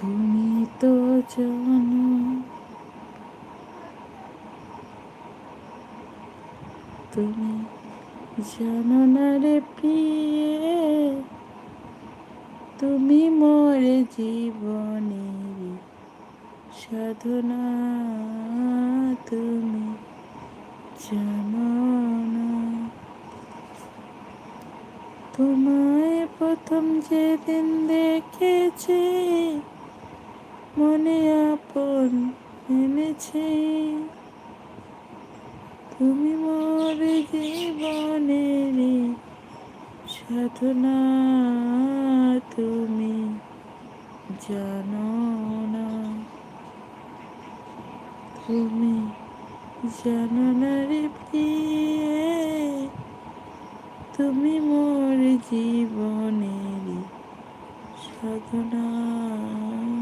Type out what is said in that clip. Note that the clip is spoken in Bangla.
তুমি তো জানো, তুমি জানো না রে প্রিয়ে, তুমি মোর জীবনের সাধনা, তুমি জানো না। তোমায় প্রথম যেদিন দেখেছি, মনে আপন এনেছি, তুমি মোর জীবনের সাধনা, তুমি জানো না, তুমি জানো না রে প্রিয়ে, তুমি মোর জীবনের সাধনা।